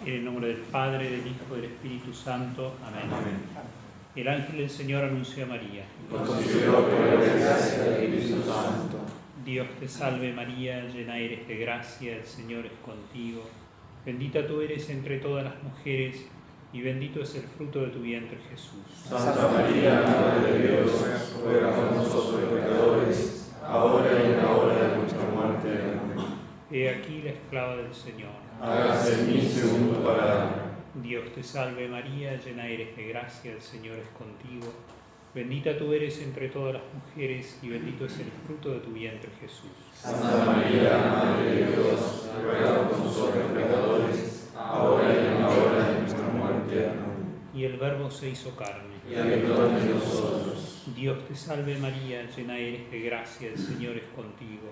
En el nombre del Padre, del Hijo y del Espíritu Santo. Amén. Amén. El ángel del Señor anunció a María. Concebido por la gracia del Espíritu Santo. Dios te salve María, llena eres de gracia, el Señor es contigo. Bendita tú eres entre todas las mujeres, y bendito es el fruto de tu vientre, Jesús. Santa María, Madre de Dios, ruega por nosotros pecadores, ahora y en la hora de nuestra muerte. Amén. He aquí la esclava del Señor. Hágase en mí según tu palabra. Dios te salve María, llena eres de gracia, el Señor es contigo. Bendita tú eres entre todas las mujeres, y bendito es el fruto de tu vientre, Jesús. Santa María, Madre de Dios, ruega por nosotros pecadores, ahora y en la hora de nuestra muerte. Amén. Y el Verbo se hizo carne. Y habitó entre nosotros. Dios te salve María, llena eres de gracia, el Señor es contigo.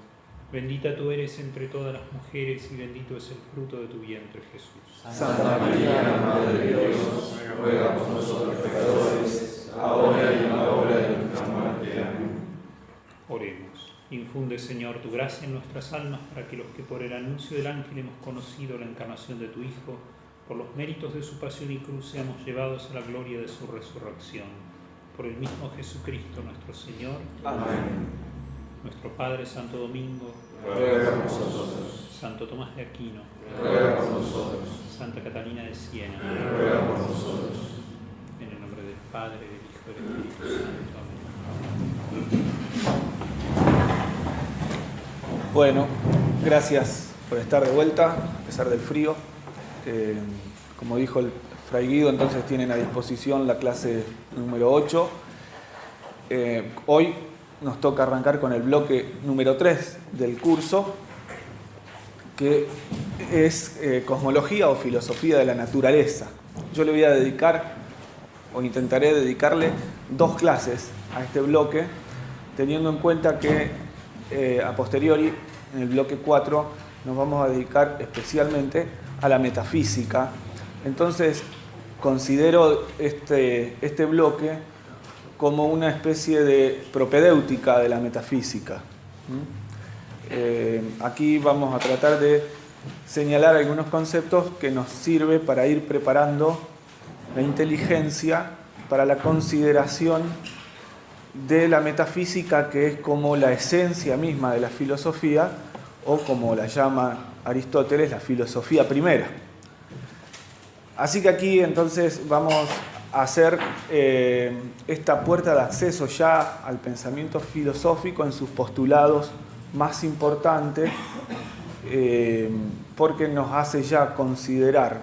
Bendita tú eres entre todas las mujeres, y bendito es el fruto de tu vientre, Jesús. Santa María, Madre de Dios, ruega por nosotros pecadores, ahora y en la hora de nuestra muerte. Amén. Oremos. Infunde, Señor, tu gracia en nuestras almas, para que los que por el anuncio del ángel hemos conocido la encarnación de tu Hijo, por los méritos de su pasión y cruz, seamos llevados a la gloria de su resurrección. Por el mismo Jesucristo nuestro Señor. Amén. Nuestro Padre Santo Domingo, Ruega por nosotros. Santo Tomás de Aquino, Ruega por nosotros. Santa Catalina de Siena. Ruega por nosotros. En el nombre del Padre, del Hijo y del Espíritu Santo. Amén. Bueno, gracias por estar de vuelta, a pesar del frío. Como dijo el Fray Guido, entonces tienen a disposición la clase número 8. Hoy nos toca arrancar con el bloque número 3 del curso, que es Cosmología o Filosofía de la Naturaleza. Yo le voy a dedicar, o intentaré dedicarle, 2 clases a este bloque, teniendo en cuenta que a posteriori, en el bloque 4, nos vamos a dedicar especialmente a la metafísica. Entonces, considero este bloque como una especie de propedéutica de la metafísica. Aquí vamos a tratar de señalar algunos conceptos que nos sirven para ir preparando la inteligencia para la consideración de la metafísica, que es como la esencia misma de la filosofía, o como la llama Aristóteles, la filosofía primera. Así que aquí entonces vamos a hacer esta puerta de acceso ya al pensamiento filosófico en sus postulados más importantes, porque nos hace ya considerar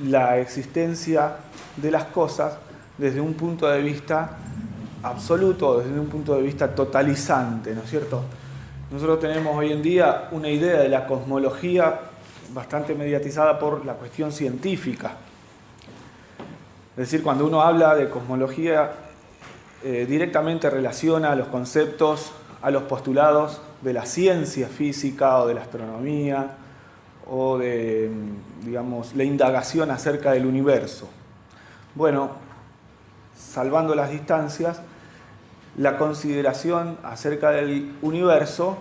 la existencia de las cosas desde un punto de vista absoluto, desde un punto de vista totalizante, ¿no es cierto? Nosotros tenemos hoy en día una idea de la cosmología bastante mediatizada por la cuestión científica. Es decir, cuando uno habla de cosmología, directamente relaciona los conceptos a los postulados de la ciencia física o de la astronomía o de, digamos, la indagación acerca del universo. Bueno, salvando las distancias, la consideración acerca del universo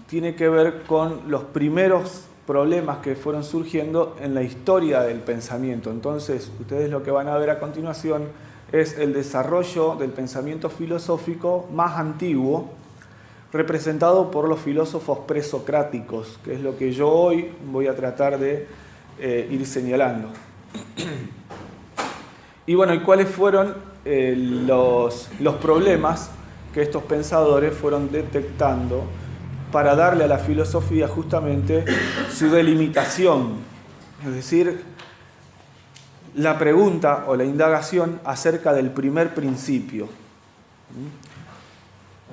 tiene que ver con los primeros problemas que fueron surgiendo en la historia del pensamiento. Entonces, ustedes lo que van a ver a continuación es el desarrollo del pensamiento filosófico más antiguo, representado por los filósofos presocráticos, que es lo que yo hoy voy a tratar de ir señalando. Y bueno, ¿y cuáles fueron los problemas que estos pensadores fueron detectando para darle a la filosofía justamente su delimitación? Es decir, la pregunta o la indagación acerca del primer principio.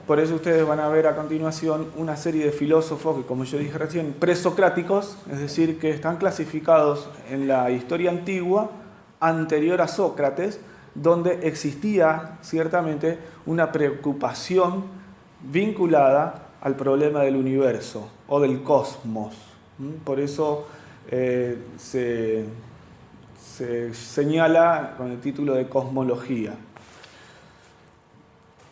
Por eso ustedes van a ver a continuación una serie de filósofos que, como yo dije recién, presocráticos, es decir, que están clasificados en la historia antigua anterior a Sócrates, donde existía ciertamente una preocupación vinculada al problema del universo o del cosmos. Por eso se señala con el título de cosmología.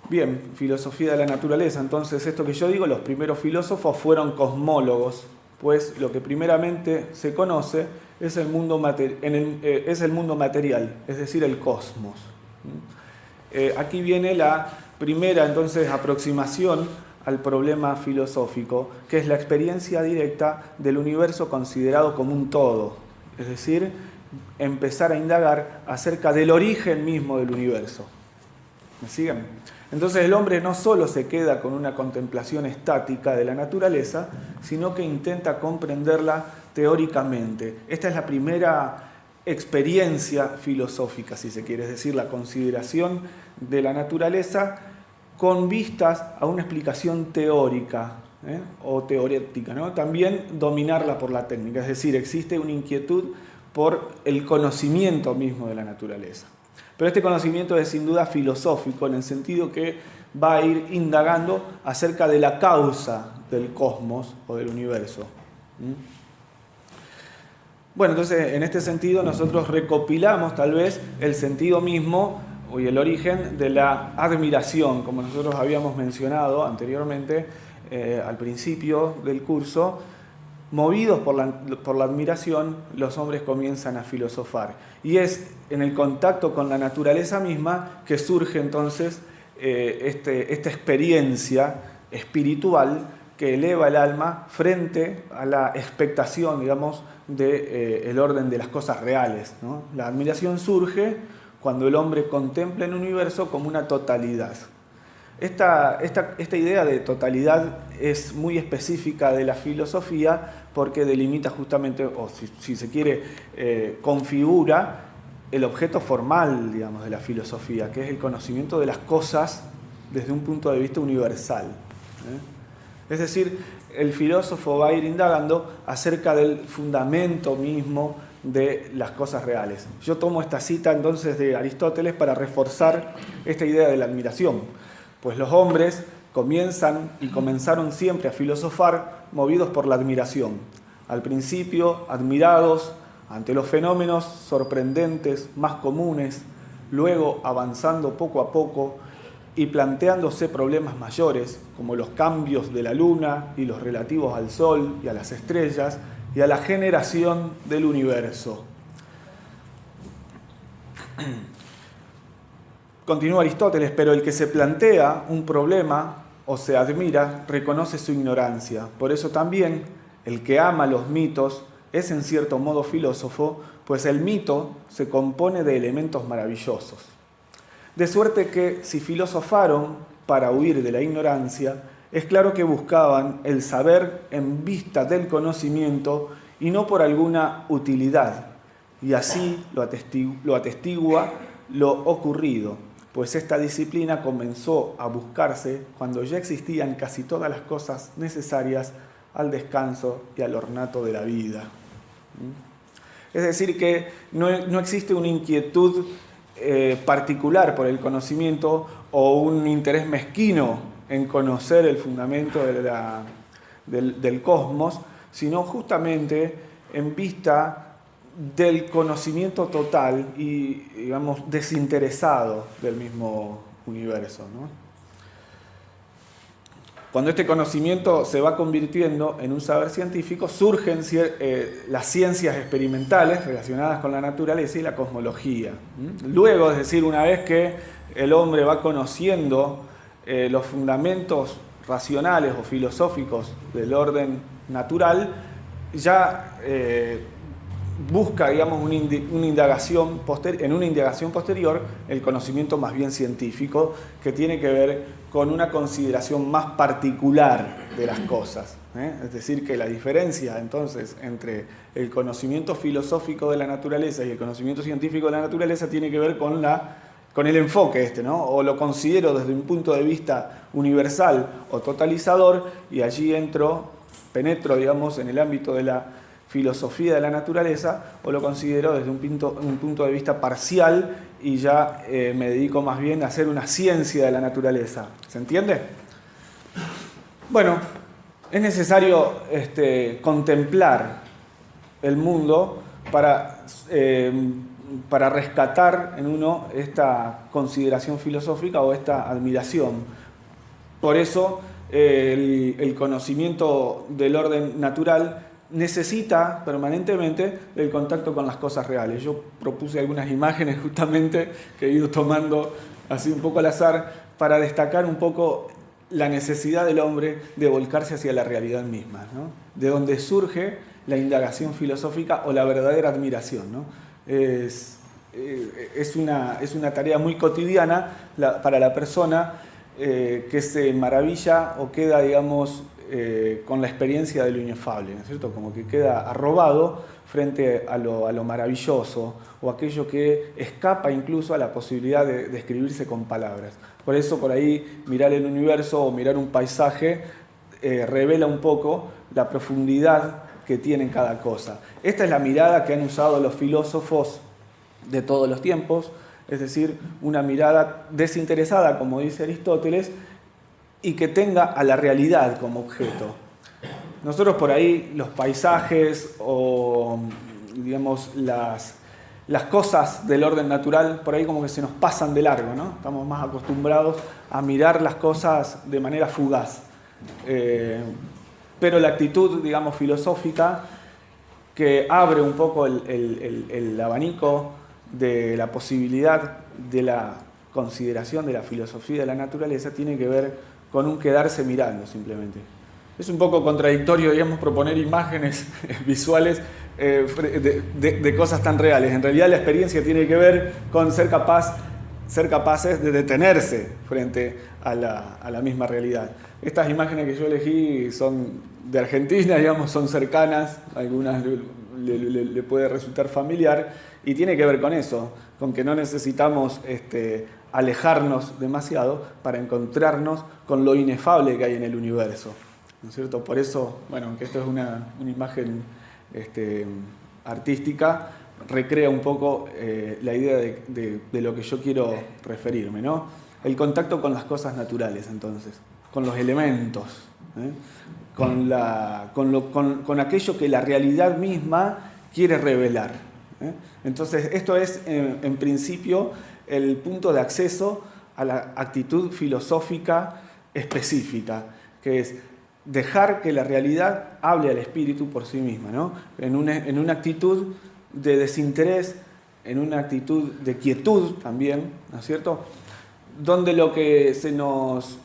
Bien, filosofía de la naturaleza. Entonces, esto que yo digo, los primeros filósofos fueron cosmólogos, pues lo que primeramente se conoce es el mundo material, es decir, el cosmos. Aquí viene la primera entonces aproximación al problema filosófico, que es la experiencia directa del universo considerado como un todo, es decir, empezar a indagar acerca del origen mismo del universo. ¿Me siguen? Entonces el hombre no solo se queda con una contemplación estática de la naturaleza, sino que intenta comprenderla teóricamente. Esta es la primera experiencia filosófica, si se quiere, es decir, la consideración de la naturaleza con vistas a una explicación teórica o teorética, ¿no? También dominarla por la técnica, es decir, existe una inquietud por el conocimiento mismo de la naturaleza. Pero este conocimiento es sin duda filosófico, en el sentido que va a ir indagando acerca de la causa del cosmos o del universo. Bueno, entonces en este sentido nosotros recopilamos tal vez el sentido mismo y el origen de la admiración, como nosotros habíamos mencionado anteriormente al principio del curso. Movidos por la admiración, los hombres comienzan a filosofar. Y es en el contacto con la naturaleza misma que surge entonces esta experiencia espiritual que eleva el alma frente a la expectación, digamos, del orden de las cosas reales, ¿no? La admiración surge cuando el hombre contempla el universo como una totalidad. Esta idea de totalidad es muy específica de la filosofía porque delimita justamente, o si se quiere, configura el objeto formal, digamos, de la filosofía, que es el conocimiento de las cosas desde un punto de vista universal. Es decir, el filósofo va a ir indagando acerca del fundamento mismo de las cosas reales. Yo tomo esta cita entonces de Aristóteles para reforzar esta idea de la admiración. Pues los hombres comenzaron siempre a filosofar movidos por la admiración. Al principio, admirados ante los fenómenos sorprendentes más comunes, luego avanzando poco a poco y planteándose problemas mayores, como los cambios de la luna y los relativos al sol y a las estrellas y a la generación del universo. Continúa Aristóteles, pero el que se plantea un problema o se admira, reconoce su ignorancia. Por eso también el que ama los mitos es en cierto modo filósofo, pues el mito se compone de elementos maravillosos. De suerte que si filosofaron para huir de la ignorancia, es claro que buscaban el saber en vista del conocimiento y no por alguna utilidad. Y así lo atestigua lo ocurrido, pues esta disciplina comenzó a buscarse cuando ya existían casi todas las cosas necesarias al descanso y al ornato de la vida. Es decir, que no existe una inquietud particular por el conocimiento o un interés mezquino en conocer el fundamento del cosmos, sino justamente en vista del conocimiento total y, digamos, desinteresado del mismo universo, ¿no? Cuando este conocimiento se va convirtiendo en un saber científico, surgen las ciencias experimentales relacionadas con la naturaleza y la cosmología. Luego, es decir, una vez que el hombre va conociendo los fundamentos racionales o filosóficos del orden natural, ya busca, digamos, en una indagación posterior el conocimiento más bien científico, que tiene que ver con una consideración más particular de las cosas. Es decir, que la diferencia entonces entre el conocimiento filosófico de la naturaleza y el conocimiento científico de la naturaleza tiene que ver con el enfoque ¿no? O lo considero desde un punto de vista universal o totalizador, y allí penetro, digamos, en el ámbito de la filosofía de la naturaleza, o lo considero desde un punto de vista parcial y ya me dedico más bien a hacer una ciencia de la naturaleza. ¿Se entiende? Bueno, es necesario contemplar el mundo para rescatar en uno esta consideración filosófica o esta admiración. Por eso el conocimiento del orden natural necesita permanentemente el contacto con las cosas reales. Yo propuse algunas imágenes justamente que he ido tomando así un poco al azar para destacar un poco la necesidad del hombre de volcarse hacia la realidad misma, ¿no? De donde surge la indagación filosófica o la verdadera admiración, ¿no? Es una tarea muy cotidiana para la persona que se maravilla o queda, digamos, con la experiencia de lo inefable, ¿no es cierto? Como que queda arrobado frente a lo maravilloso o aquello que escapa incluso a la posibilidad de describirse con palabras. Por eso por ahí mirar el universo o mirar un paisaje revela un poco la profundidad que tiene cada cosa. Esta es la mirada que han usado los filósofos de todos los tiempos, es decir, una mirada desinteresada, como dice Aristóteles, y que tenga a la realidad como objeto. Nosotros por ahí los paisajes o, digamos, las cosas del orden natural, por ahí como que se nos pasan de largo, ¿no? Estamos más acostumbrados a mirar las cosas de manera fugaz. Pero la actitud, digamos, filosófica, que abre un poco el abanico de la posibilidad de la consideración de la filosofía de la naturaleza, tiene que ver con un quedarse mirando simplemente. Es un poco contradictorio, digamos, proponer imágenes visuales de cosas tan reales. En realidad la experiencia tiene que ver con ser capaces de detenerse frente a la misma realidad. Estas imágenes que yo elegí son de Argentina, digamos, son cercanas, algunas le puede resultar familiar, y tiene que ver con eso, con que no necesitamos alejarnos demasiado para encontrarnos con lo inefable que hay en el universo, ¿no es cierto? Por eso, bueno, aunque esto es una imagen artística, recrea un poco la idea de lo que yo quiero referirme, ¿no? El contacto con las cosas naturales, entonces, con los elementos, con aquello que la realidad misma quiere revelar. Entonces, esto es, en principio, el punto de acceso a la actitud filosófica específica, que es dejar que la realidad hable al espíritu por sí misma, ¿no? En una actitud de desinterés, en una actitud de quietud también, ¿no es cierto? Donde lo que se nos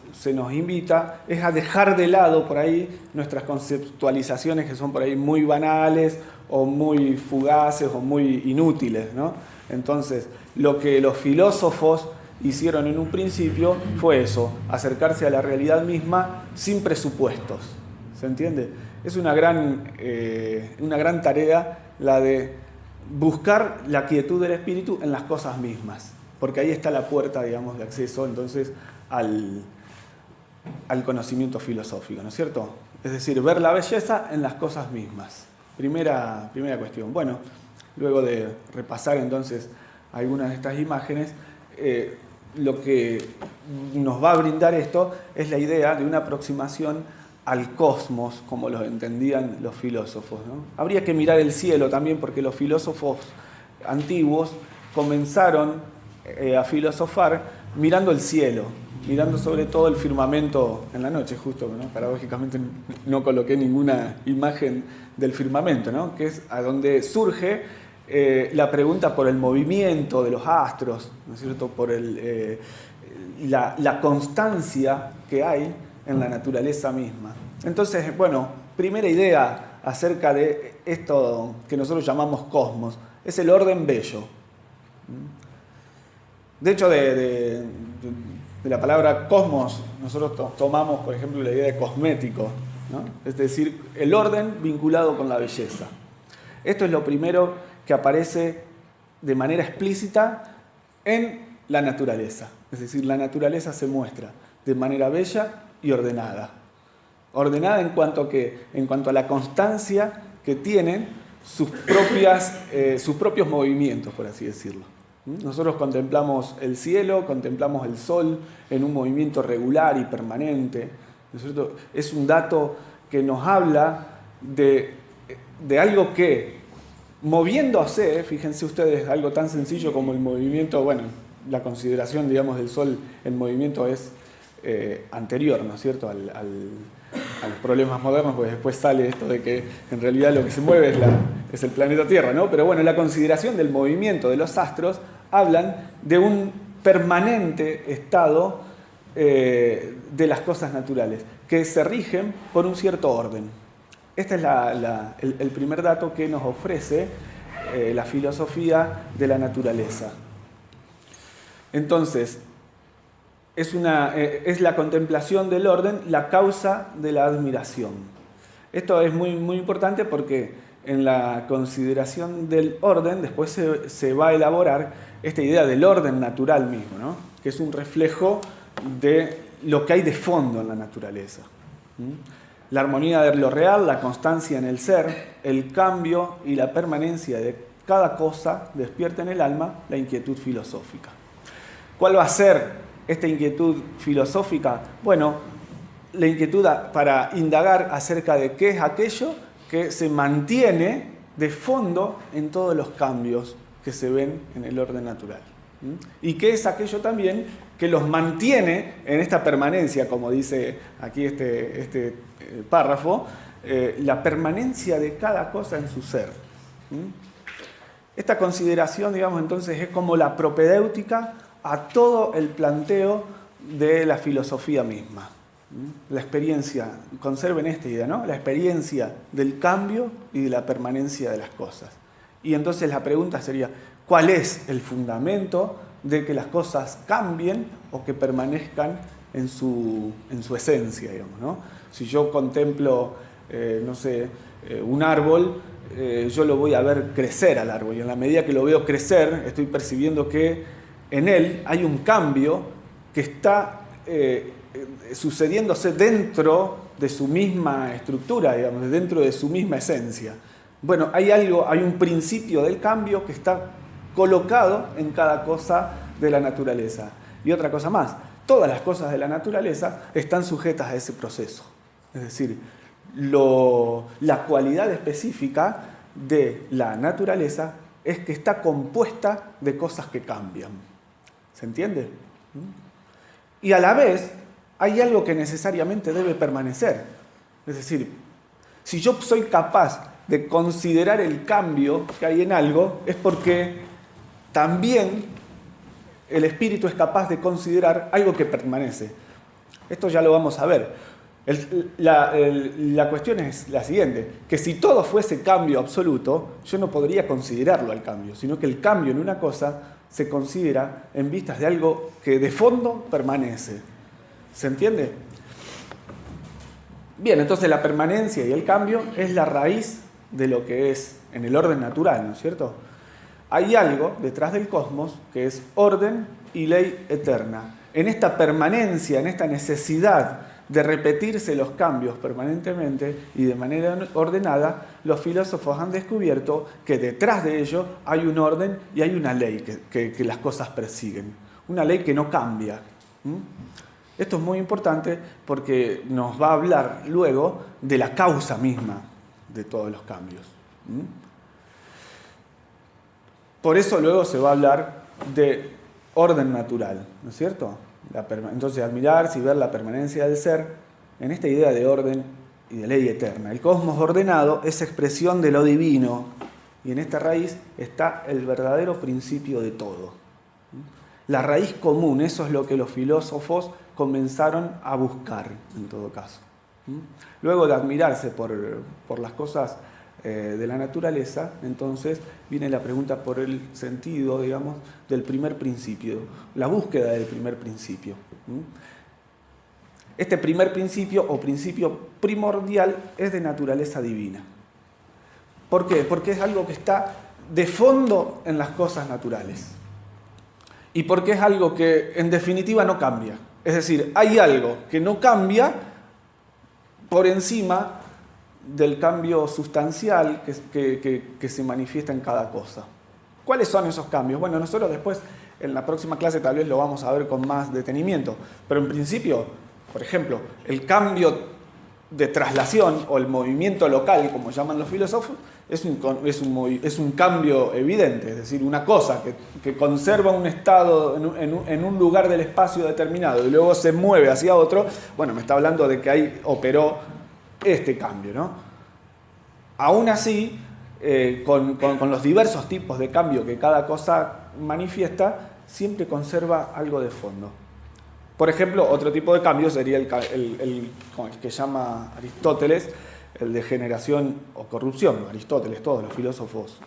invita es a dejar de lado por ahí nuestras conceptualizaciones que son por ahí muy banales o muy fugaces o muy inútiles, ¿no? Entonces, lo que los filósofos hicieron en un principio fue eso, acercarse a la realidad misma sin presupuestos. ¿Se entiende? Es una gran tarea la de buscar la quietud del espíritu en las cosas mismas, porque ahí está la puerta, digamos, de acceso entonces al conocimiento filosófico, ¿no es cierto? Es decir, ver la belleza en las cosas mismas. Primera cuestión. Bueno, luego de repasar entonces algunas de estas imágenes, lo que nos va a brindar esto es la idea de una aproximación al cosmos, como lo entendían los filósofos, ¿no? Habría que mirar el cielo también, porque los filósofos antiguos comenzaron a filosofar mirando el cielo, mirando sobre todo el firmamento en la noche, justo, ¿no? Paradójicamente no coloqué ninguna imagen del firmamento, ¿no? Que es a donde surge la pregunta por el movimiento de los astros, ¿no es cierto? Por la constancia que hay en la naturaleza misma. Entonces, bueno, primera idea acerca de esto que nosotros llamamos cosmos, es el orden bello. De hecho, de la palabra cosmos, nosotros tomamos, por ejemplo, la idea de cosmético, ¿no? Es decir, el orden vinculado con la belleza. Esto es lo primero que aparece de manera explícita en la naturaleza. Es decir, la naturaleza se muestra de manera bella y ordenada. Ordenada en cuanto a la constancia que tienen sus propios movimientos, por así decirlo. Nosotros contemplamos el cielo, contemplamos el sol en un movimiento regular y permanente, ¿no es cierto? Es un dato que nos habla de algo que, moviéndose, fíjense ustedes, algo tan sencillo como el movimiento, bueno, la consideración, digamos, del sol, el movimiento es anterior, ¿no es cierto?, al a los problemas modernos, porque después sale esto de que en realidad lo que se mueve es el planeta Tierra, ¿no? Pero bueno, la consideración del movimiento de los astros hablan de un permanente estado de las cosas naturales, que se rigen por un cierto orden. Este es el primer dato que nos ofrece la filosofía de la naturaleza. Entonces, es la contemplación del orden la causa de la admiración. Esto es muy, muy importante porque en la consideración del orden después se va a elaborar esta idea del orden natural mismo, ¿no? Que es un reflejo de lo que hay de fondo en la naturaleza. La armonía de lo real, la constancia en el ser, el cambio y la permanencia de cada cosa despierta en el alma la inquietud filosófica. ¿Cuál va a ser esta inquietud filosófica? Bueno, la inquietud para indagar acerca de qué es aquello que se mantiene de fondo en todos los cambios que se ven en el orden natural. Y qué es aquello también que los mantiene en esta permanencia, como dice aquí este párrafo, la permanencia de cada cosa en su ser. Esta consideración, digamos, entonces es como la propedéutica a todo el planteo de la filosofía misma. La experiencia, conserven esta idea, ¿no? La experiencia del cambio y de la permanencia de las cosas. Y entonces la pregunta sería, ¿cuál es el fundamento de que las cosas cambien o que permanezcan en su esencia, digamos, ¿no? Si yo contemplo, un árbol, yo lo voy a ver crecer al árbol, y en la medida que lo veo crecer, estoy percibiendo que en él hay un cambio que está sucediéndose dentro de su misma estructura, digamos, dentro de su misma esencia. Bueno, hay un principio del cambio que está colocado en cada cosa de la naturaleza. Y otra cosa más, todas las cosas de la naturaleza están sujetas a ese proceso. Es decir, la cualidad específica de la naturaleza es que está compuesta de cosas que cambian. ¿Se entiende? Y a la vez hay algo que necesariamente debe permanecer. Es decir, si yo soy capaz de considerar el cambio que hay en algo, es porque también el espíritu es capaz de considerar algo que permanece. Esto ya lo vamos a ver. La cuestión es la siguiente, que si todo fuese cambio absoluto, yo no podría considerarlo al cambio, sino que el cambio en una cosa se considera en vistas de algo que de fondo permanece. ¿Se entiende? Bien, entonces la permanencia y el cambio es la raíz de lo que es en el orden natural, ¿no es cierto? Hay algo detrás del cosmos que es orden y ley eterna. En esta permanencia, en esta necesidad de repetirse los cambios permanentemente y de manera ordenada, los filósofos han descubierto que detrás de ello hay un orden y hay una ley que las cosas persiguen. Una ley que no cambia. Esto es muy importante porque nos va a hablar luego de la causa misma de todos los cambios. Por eso luego se va a hablar de orden natural, ¿no es cierto? Entonces, admirarse y ver la permanencia del ser en esta idea de orden y de ley eterna. El cosmos ordenado es expresión de lo divino y en esta raíz está el verdadero principio de todo. La raíz común, eso es lo que los filósofos comenzaron a buscar, en todo caso. Luego de admirarse por las cosas de la naturaleza, entonces viene la pregunta por el sentido, digamos, del primer principio, la búsqueda del primer principio. Este primer principio o principio primordial es de naturaleza divina. ¿Por qué? Porque es algo que está de fondo en las cosas naturales. Y porque es algo que en definitiva no cambia. Es decir, hay algo que no cambia por encima del cambio sustancial que se manifiesta en cada cosa. ¿Cuáles son esos cambios? Bueno, nosotros después, en la próxima clase, tal vez lo vamos a ver con más detenimiento. Pero en principio, por ejemplo, el cambio de traslación o el movimiento local, como llaman los filósofos, es un cambio evidente. Es decir, una cosa que conserva un estado en un lugar del espacio determinado y luego se mueve hacia otro, bueno, me está hablando de que ahí operó este cambio, ¿no? Aún así, con los diversos tipos de cambio que cada cosa manifiesta, siempre conserva algo de fondo. Por ejemplo, otro tipo de cambio sería el que llama Aristóteles, el de generación o corrupción. Aristóteles, todos los filósofos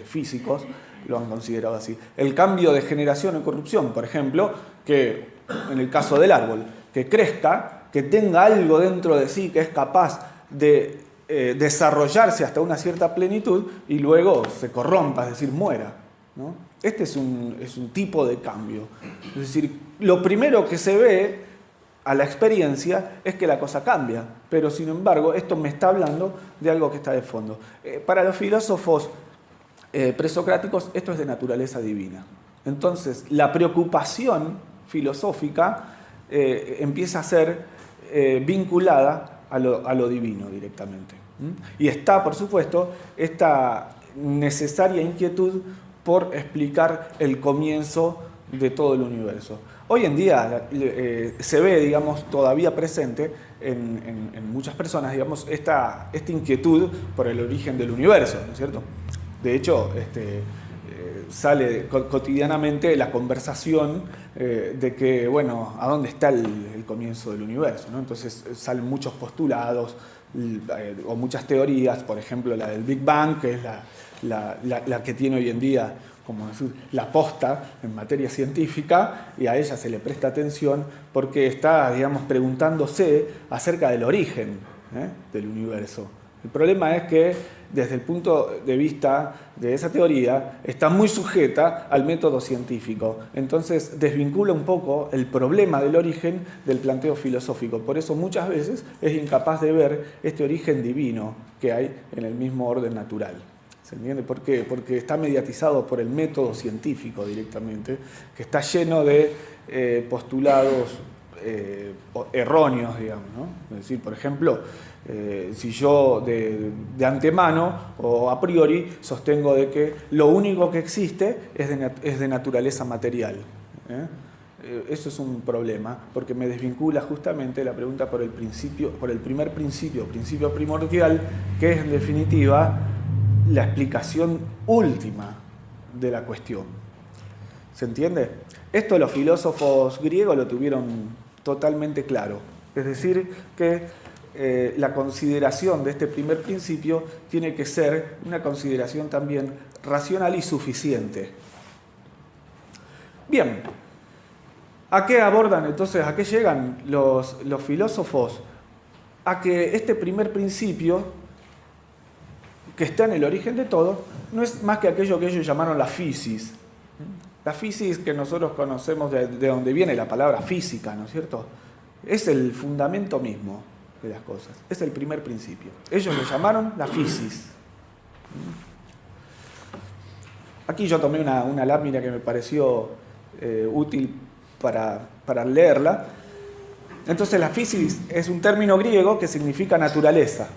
físicos lo han considerado así. El cambio de generación o corrupción, por ejemplo, que en el caso del árbol, que crezca, que tenga algo dentro de sí que es capaz de desarrollarse hasta una cierta plenitud y luego se corrompa, es decir, muera, ¿no? Este es un tipo de cambio. Es decir, lo primero que se ve a la experiencia es que la cosa cambia, pero sin embargo esto me está hablando de algo que está de fondo. Para los filósofos presocráticos esto es de naturaleza divina. Entonces la preocupación filosófica empieza a ser vinculada a lo divino directamente. Y está, por supuesto, esta necesaria inquietud por explicar el comienzo de todo el universo. Hoy en día se ve, digamos, todavía presente en muchas personas, digamos, esta inquietud por el origen del universo, ¿no es cierto? De hecho, sale cotidianamente la conversación de que, bueno, ¿a dónde está el comienzo del universo, ¿no? Entonces salen muchos postulados o muchas teorías, por ejemplo la del Big Bang, que es la que tiene hoy en día, como decir, la posta en materia científica, y a ella se le presta atención porque está, digamos, preguntándose acerca del origen del universo. El problema es que desde el punto de vista de esa teoría está muy sujeta al método científico. Entonces desvincula un poco el problema del origen del planteo filosófico. Por eso muchas veces es incapaz de ver este origen divino que hay en el mismo orden natural. ¿Se entiende? ¿Por qué? Porque está mediatizado por el método científico directamente, que está lleno de postulados erróneos, digamos, ¿no? Es decir, por ejemplo, si yo de antemano o a priori sostengo de que lo único que existe es de naturaleza material, eso es un problema, porque me desvincula justamente la pregunta por el primer principio primordial, que es en definitiva la explicación última de la cuestión. ¿Se entiende? Esto los filósofos griegos lo tuvieron totalmente claro. Es decir, que la consideración de este primer principio tiene que ser una consideración también racional y suficiente. Bien, ¿a qué abordan entonces, a qué llegan los filósofos? A que este primer principio, que está en el origen de todo, no es más que aquello que ellos llamaron la physis. La physis que nosotros conocemos de donde viene la palabra física, ¿no es cierto? Es el fundamento mismo de las cosas, es el primer principio. Ellos lo llamaron la physis. Aquí yo tomé una lámina que me pareció útil para leerla. Entonces la physis es un término griego que significa naturaleza.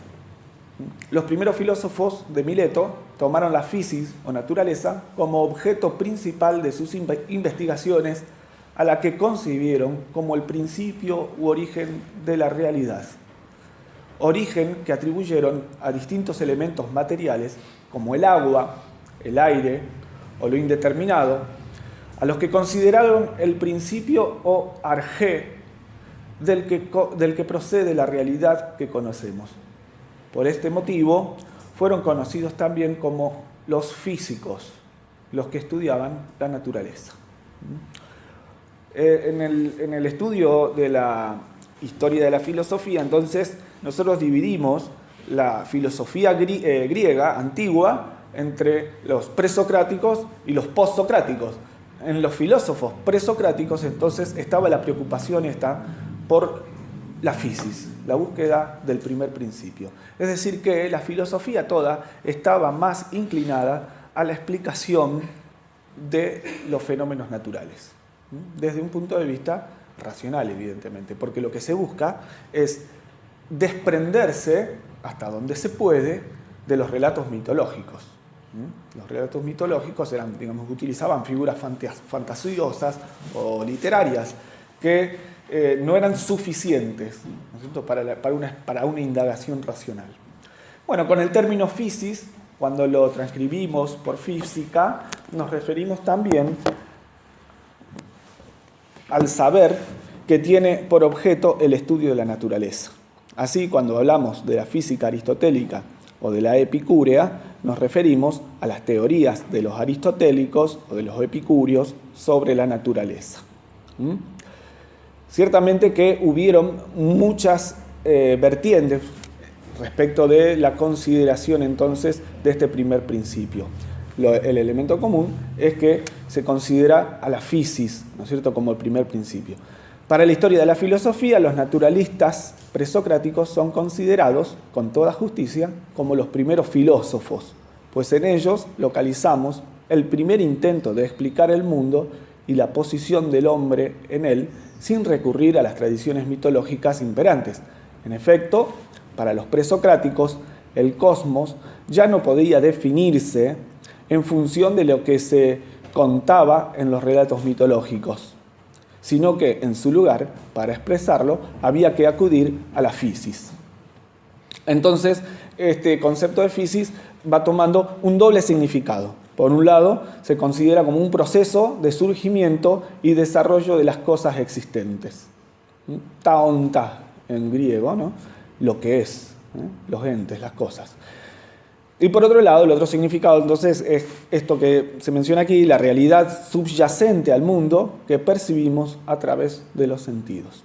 Los primeros filósofos de Mileto tomaron la physis o naturaleza como objeto principal de sus investigaciones, a la que concibieron como el principio u origen de la realidad. Origen que atribuyeron a distintos elementos materiales como el agua, el aire o lo indeterminado, a los que consideraron el principio o arjé del que procede la realidad que conocemos. Por este motivo, fueron conocidos también como los físicos, los que estudiaban la naturaleza. En el estudio de la historia de la filosofía, entonces, nosotros dividimos la filosofía griega antigua entre los presocráticos y los postsocráticos. En los filósofos presocráticos, entonces, estaba la preocupación por la physis, la búsqueda del primer principio. Es decir, que la filosofía toda estaba más inclinada a la explicación de los fenómenos naturales, desde un punto de vista racional, evidentemente, porque lo que se busca es desprenderse, hasta donde se puede, de los relatos mitológicos. Los relatos mitológicos utilizaban figuras fantasiosas o literarias que no eran suficientes, ¿no es cierto?, para una indagación racional. Bueno, con el término physis, cuando lo transcribimos por física, nos referimos también al saber que tiene por objeto el estudio de la naturaleza. Así, cuando hablamos de la física aristotélica o de la epicúrea, nos referimos a las teorías de los aristotélicos o de los epicúreos sobre la naturaleza. Ciertamente que hubieron muchas vertientes respecto de la consideración entonces de este primer principio. El elemento común es que se considera a la physis, ¿no es cierto?, como el primer principio. Para la historia de la filosofía, los naturalistas presocráticos son considerados, con toda justicia, como los primeros filósofos, pues en ellos localizamos el primer intento de explicar el mundo y la posición del hombre en él, sin recurrir a las tradiciones mitológicas imperantes. En efecto, para los presocráticos, el cosmos ya no podía definirse en función de lo que se contaba en los relatos mitológicos, sino que en su lugar, para expresarlo, había que acudir a la physis. Entonces, este concepto de physis va tomando un doble significado. Por un lado, se considera como un proceso de surgimiento y desarrollo de las cosas existentes. Taonta en griego, ¿no?, lo que es, los entes, las cosas. Y por otro lado, el otro significado entonces es esto que se menciona aquí, la realidad subyacente al mundo que percibimos a través de los sentidos.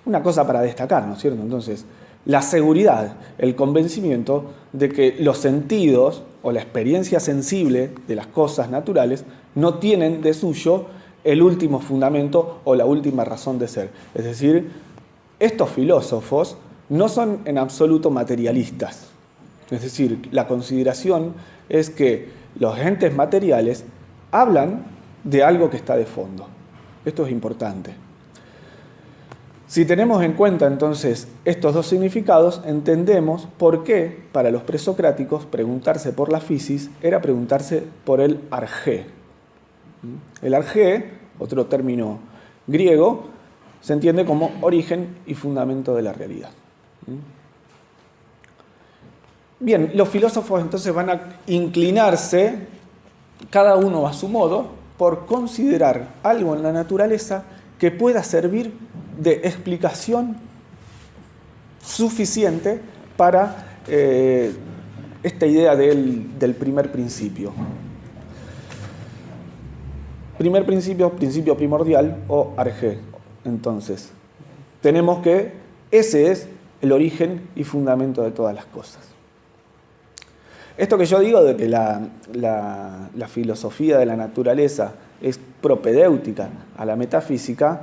Una cosa para destacar, ¿no es cierto? Entonces, la seguridad, el convencimiento de que los sentidos o la experiencia sensible de las cosas naturales no tienen de suyo el último fundamento o la última razón de ser. Es decir, estos filósofos no son en absoluto materialistas. Es decir, la consideración es que los entes materiales hablan de algo que está de fondo. Esto es importante. Si tenemos en cuenta entonces estos dos significados, entendemos por qué para los presocráticos preguntarse por la physis era preguntarse por el argé. El argé, otro término griego, se entiende como origen y fundamento de la realidad. Bien, los filósofos entonces van a inclinarse, cada uno a su modo, por considerar algo en la naturaleza que pueda servir de explicación suficiente para esta idea del primer principio. Primer principio, principio primordial o argé. Entonces, tenemos que ese es el origen y fundamento de todas las cosas. Esto que yo digo de que la filosofía de la naturaleza es propedéutica a la metafísica,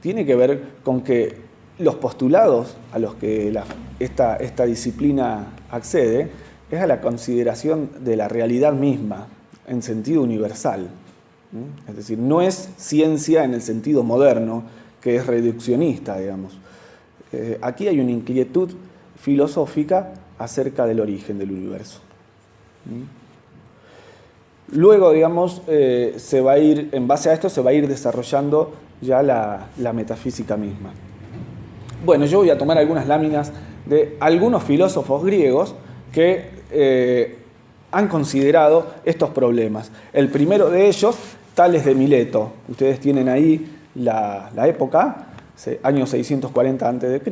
tiene que ver con que los postulados a los que esta disciplina accede es a la consideración de la realidad misma en sentido universal. Es decir, no es ciencia en el sentido moderno, que es reduccionista, digamos. Aquí hay una inquietud filosófica acerca del origen del universo. Luego, digamos, se va a ir, en base a esto se va a ir desarrollando ya la metafísica misma. Bueno, yo voy a tomar algunas láminas de algunos filósofos griegos que han considerado estos problemas. El primero de ellos, Tales de Mileto. Ustedes tienen ahí la época, año 640 a.C.,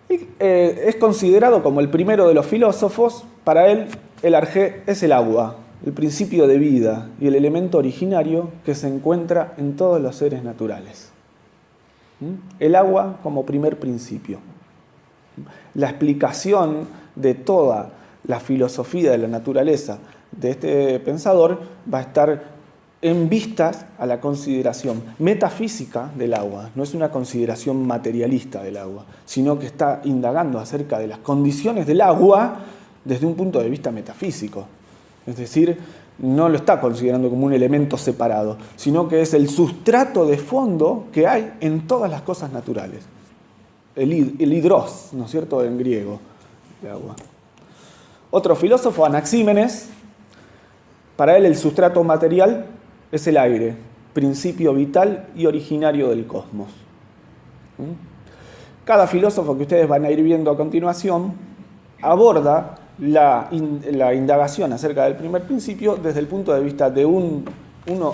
y es considerado como el primero de los filósofos. Para él, el argé es el agua, el principio de vida y el elemento originario que se encuentra en todos los seres naturales. El agua como primer principio. La explicación de toda la filosofía de la naturaleza de este pensador va a estar en vistas a la consideración metafísica del agua. No es una consideración materialista del agua, sino que está indagando acerca de las condiciones del agua desde un punto de vista metafísico. Es decir, no lo está considerando como un elemento separado, sino que es el sustrato de fondo que hay en todas las cosas naturales. El hidros, ¿no es cierto?, en griego, de agua. Otro filósofo, Anaxímenes, para él el sustrato material es el aire, principio vital y originario del cosmos. Cada filósofo que ustedes van a ir viendo a continuación aborda la indagación acerca del primer principio desde el punto de vista de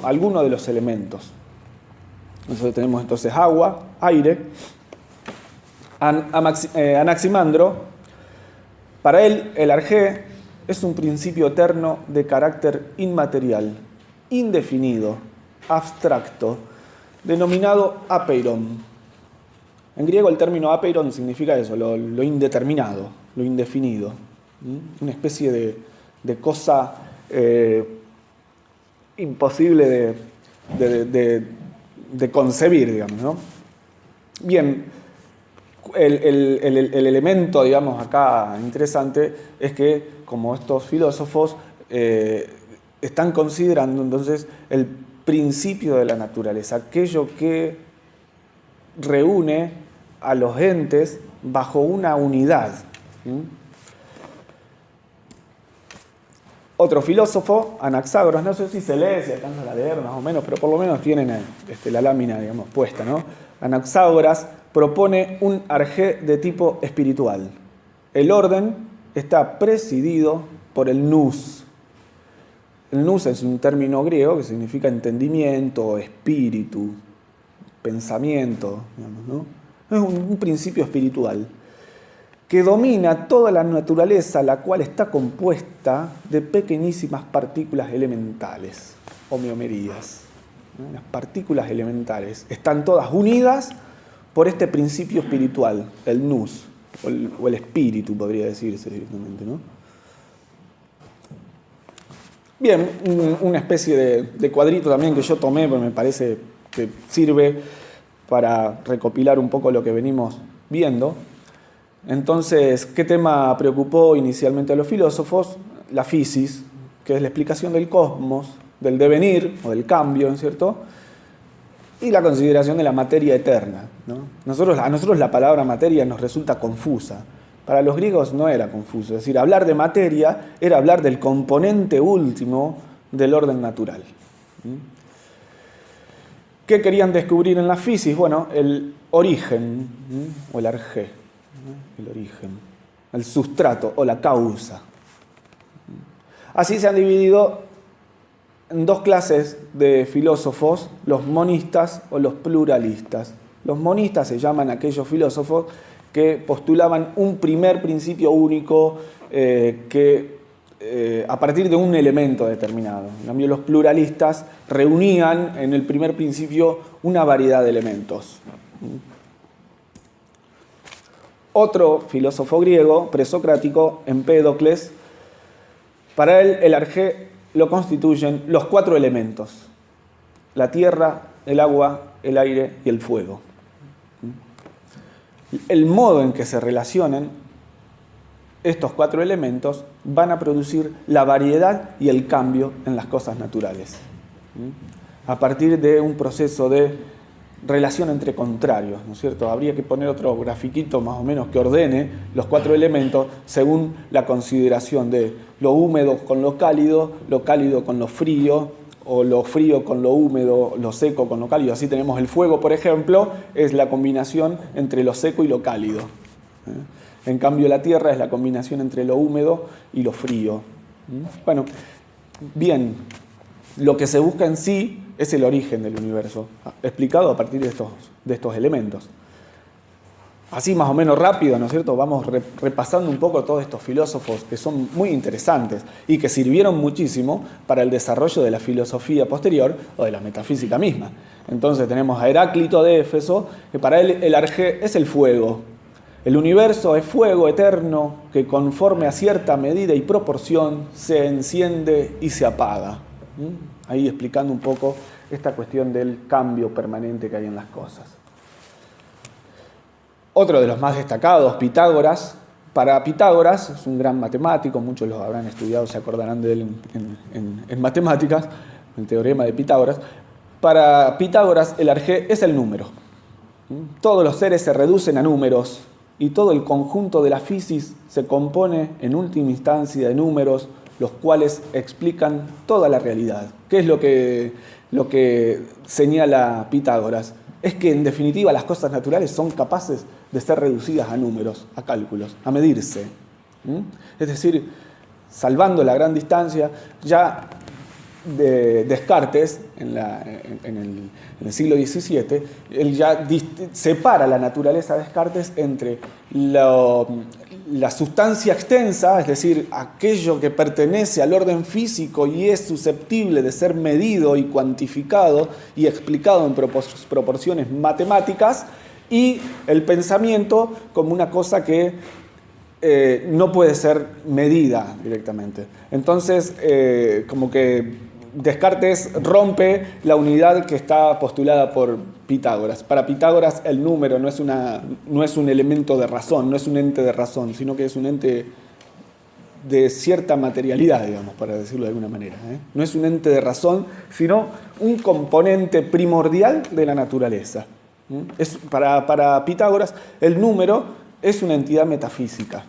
alguno de los elementos. Nosotros tenemos entonces agua, aire. Anaximandro, para él el arjé es un principio eterno de carácter inmaterial, indefinido, abstracto, denominado apeiron. En griego el término apeiron significa eso, lo indeterminado, lo indefinido. Una especie de cosa imposible de concebir, digamos, ¿no? Bien, el elemento, digamos, acá interesante es que, como estos filósofos están considerando entonces el principio de la naturaleza, aquello que reúne a los entes bajo una unidad. Otro filósofo, Anaxágoras, no sé si se lee, si alcanzan a leer más o menos, pero por lo menos tienen la lámina, digamos, puesta, ¿no? Anaxágoras propone un arjé de tipo espiritual. El orden está presidido por el nous. El nous es un término griego que significa entendimiento, espíritu, pensamiento, digamos, ¿no? Es un principio espiritual que domina toda la naturaleza, la cual está compuesta de pequeñísimas partículas elementales, homeomerías. Las partículas elementales están todas unidas por este principio espiritual, el nous, o el espíritu, podría decirse directamente, ¿no? Bien, una especie de cuadrito también que yo tomé, porque me parece que sirve para recopilar un poco lo que venimos viendo. Entonces, ¿qué tema preocupó inicialmente a los filósofos? La fisis, que es la explicación del cosmos, del devenir o del cambio, ¿cierto? Y la consideración de la materia eterna, ¿no? A nosotros la palabra materia nos resulta confusa. Para los griegos no era confuso. Es decir, hablar de materia era hablar del componente último del orden natural. ¿Qué querían descubrir en la fisis? Bueno, el origen, o el arjé, el origen, el sustrato o la causa. Así se han dividido en dos clases de filósofos, los monistas o los pluralistas. Los monistas se llaman aquellos filósofos que postulaban un primer principio único a partir de un elemento determinado. En cambio, los pluralistas reunían en el primer principio una variedad de elementos. Otro filósofo griego, presocrático, Empédocles, para él el arjé lo constituyen los 4 elementos: la tierra, el agua, el aire y el fuego. El modo en que se relacionen estos 4 elementos van a producir la variedad y el cambio en las cosas naturales, a partir de un proceso de relación entre contrarios, ¿no es cierto? Habría que poner otro grafiquito más o menos que ordene los 4 elementos según la consideración de lo húmedo con lo cálido con lo frío, o lo frío con lo húmedo, lo seco con lo cálido. Así tenemos el fuego, por ejemplo, es la combinación entre lo seco y lo cálido. En cambio, la tierra es la combinación entre lo húmedo y lo frío. Bueno, bien, lo que se busca en sí es el origen del universo, explicado a partir de estos elementos. Así más o menos rápido, ¿no es cierto? Vamos repasando un poco todos estos filósofos que son muy interesantes y que sirvieron muchísimo para el desarrollo de la filosofía posterior o de la metafísica misma. Entonces tenemos a Heráclito de Éfeso, que para él el arjé es el fuego. El universo es fuego eterno que conforme a cierta medida y proporción se enciende y se apaga. Ahí explicando un poco esta cuestión del cambio permanente que hay en las cosas. Otro de los más destacados, Pitágoras. Para Pitágoras, es un gran matemático, muchos los habrán estudiado, se acordarán de él en matemáticas, el teorema de Pitágoras. Para Pitágoras, el arjé es el número. Todos los seres se reducen a números y todo el conjunto de la fisis se compone en última instancia de números los cuales explican toda la realidad. ¿Qué es lo que señala Pitágoras? Es que en definitiva las cosas naturales son capaces de ser reducidas a números, a cálculos, a medirse. Es decir, salvando la gran distancia, ya Descartes, en el siglo XVII, él ya separa la naturaleza de Descartes entre la sustancia extensa, es decir, aquello que pertenece al orden físico y es susceptible de ser medido y cuantificado y explicado en proporciones matemáticas, y el pensamiento como una cosa que no puede ser medida directamente. Entonces, como que Descartes rompe la unidad que está postulada por Pitágoras. Para Pitágoras el número no es un elemento de razón, no es un ente de razón, sino que es un ente de cierta materialidad, digamos, para decirlo de alguna manera. No es un ente de razón, sino un componente primordial de la naturaleza. Para Pitágoras el número es una entidad metafísica.